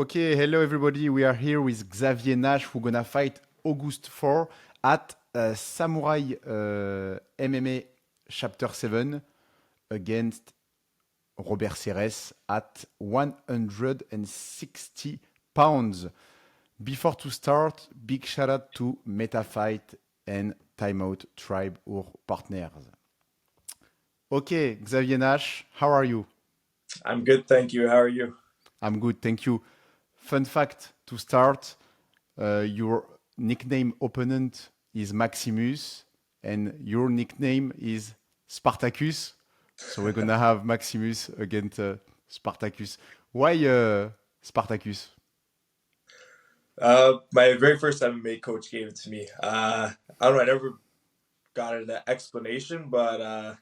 Okay, hello everybody. We are here with Xavier Nash. We're gonna fight August 4 at Samouraï MMA Chapter 7 against Robert Ceres at 160 pounds. Before to start, big shout out to MetaFight and TimeOut Tribe, our partners. Okay, Xavier Nash, how are you? I'm good, thank you. How are you? I'm good, thank you. Fun fact to start, your nickname opponent is Maximus, and your nickname is Spartacus. So we're gonna have Maximus against Spartacus. Why Spartacus? My very first MMA coach gave it to me. I don't know. I never got an explanation, but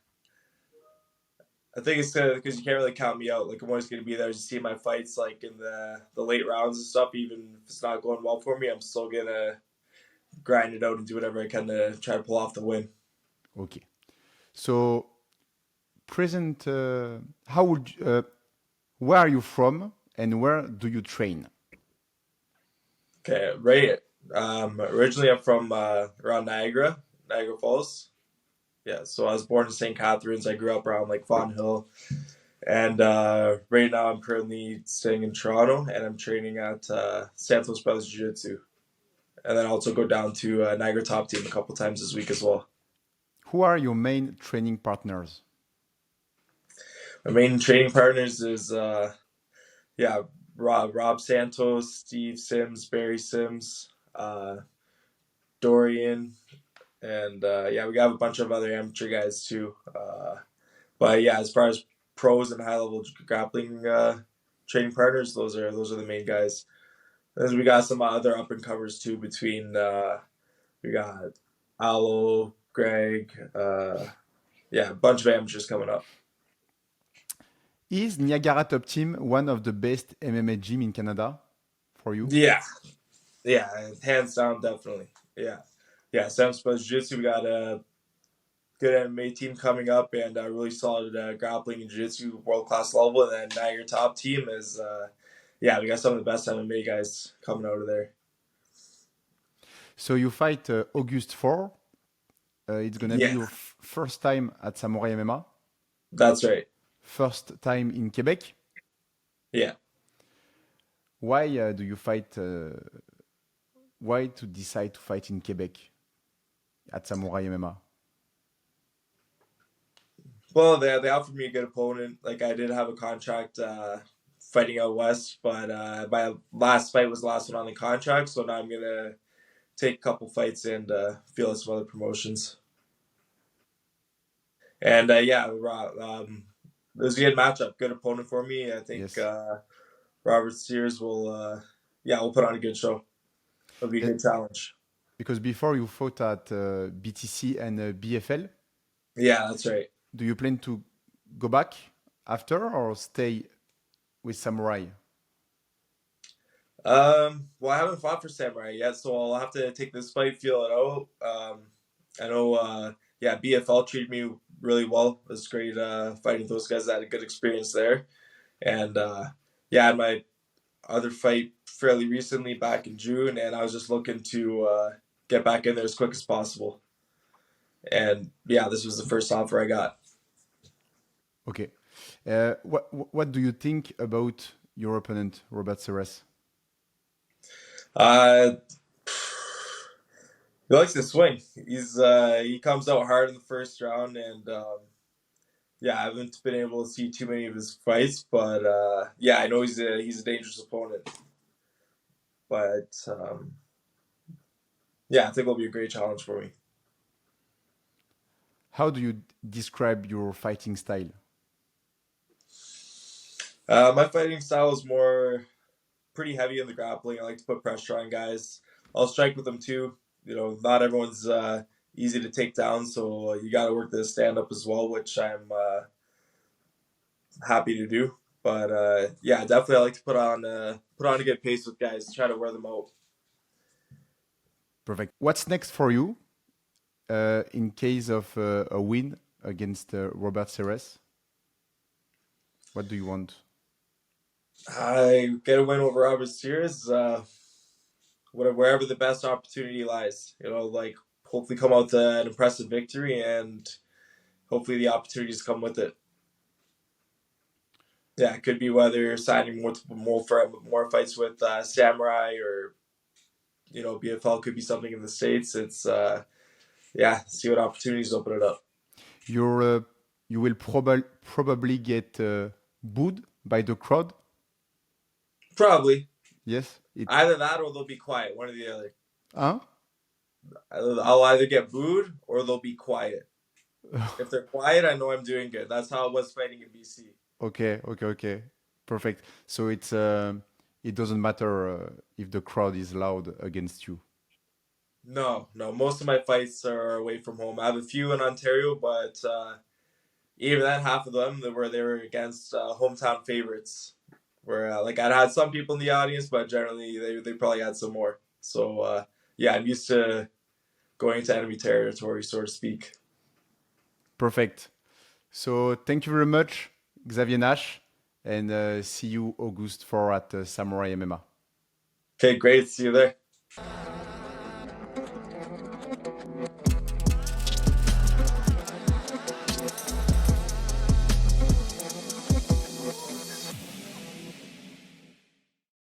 I think it's because you can't really count me out. Like I'm always going to be there to see my fights, like in the late rounds and stuff. Even if it's not going well for me, I'm still gonna grind it out and do whatever I can to try to pull off the win. Okay. So present, how would where are you from and where do you train? Okay, right. Originally I'm from around Niagara Falls. Yeah, so I was born in St. Catharines. I grew up around like Fawn Hill. And right now, I'm currently staying in Toronto, and I'm training at Santos Brothers Jiu Jitsu, and then I also go down to Niagara Top Team a couple times this week as well. Who are your main training partners? My main training partners is yeah, Rob Santos, Steve Sims, Barry Sims, Dorian, and yeah, we got a bunch of other amateur guys too. But yeah, as far as pros and high level grappling training partners, those are the main guys. As we got some other up and comers too between we got Alo, Greg, yeah, a bunch of amateurs coming up. Is Niagara Top Team one of the best MMA gym in Canada for you? Yeah, yeah, hands down, definitely. Yeah, yeah. Sam Spurs Jiu-Jitsu, we got a good MMA team coming up and a really solid grappling and Jiu-Jitsu world class level. And then now your top team is yeah, we got some of the best MMA guys coming out of there. So you fight August 4. It's gonna be Yeah, your first time at Samouraï MMA, that's right. first time in Quebec. Yeah. Why do you fight? Why to decide to fight in Quebec at Samouraï MMA? Well, they offered me a good opponent. Like I did have a contract fighting out west, but my last fight was the last one on the contract, so now I'm gonna take a couple fights and feel out some other promotions. And yeah, it was a good matchup, good opponent for me. I think Yes. Robert Sears will, yeah, we'll put on a good show. It'll be a Yeah, good challenge. because before you fought at BTC and BFL, Yeah, that's right. do you plan to go back after or stay with Samurai? Well, I haven't fought for Samurai yet, so I'll have to take this fight, feel it out. I know, yeah, BFL treated me really well. It was great fighting with those guys. I had a good experience there, and yeah, I had my other fight fairly recently back in June, and I was just looking to get back in there as quick as possible. And yeah, this was the first offer I got. Okay. What do you think about your opponent, Robert Seres? Uh, he likes to swing. He comes out hard in the first round, and yeah, I haven't been able to see too many of his fights, but yeah, I know he's a dangerous opponent. But yeah, I think it'll be a great challenge for me. How do you describe your fighting style? My fighting style is more pretty heavy in the grappling. I like to put pressure on guys. I'll strike with them too. You know, not everyone's easy to take down, so you got to work the stand up as well, which I'm happy to do. But yeah, definitely I like to put on a good pace with guys, try to wear them out. Perfect. What's next for you in case of a win against Robert Seres? What do you want? I get a win over Robert Sears, wherever the best opportunity lies. Like hopefully come out to an impressive victory, and hopefully the opportunities come with it. Yeah, it could be whether signing more fights with Samurai, or BFL could be something in the States. It's see what opportunities open it up. You will probably get booed by the crowd. Probably Yes. either that or they'll be quiet. One or the other. Huh? I'll either get booed or they'll be quiet. If they're quiet, I know I'm doing good. That's how it was fighting in BC. Okay. Perfect. So it doesn't matter if the crowd is loud against you. No. Most of my fights are away from home. I have a few in Ontario, but even then, half of them they were against hometown favorites. Where like I'd had some people in the audience, but generally they probably had some more. So I'm used to going to enemy territory, so to speak. Perfect. So thank you very much, Xavier Nash, and see you August 4 at Samouraï MMA. Okay, great. See you there.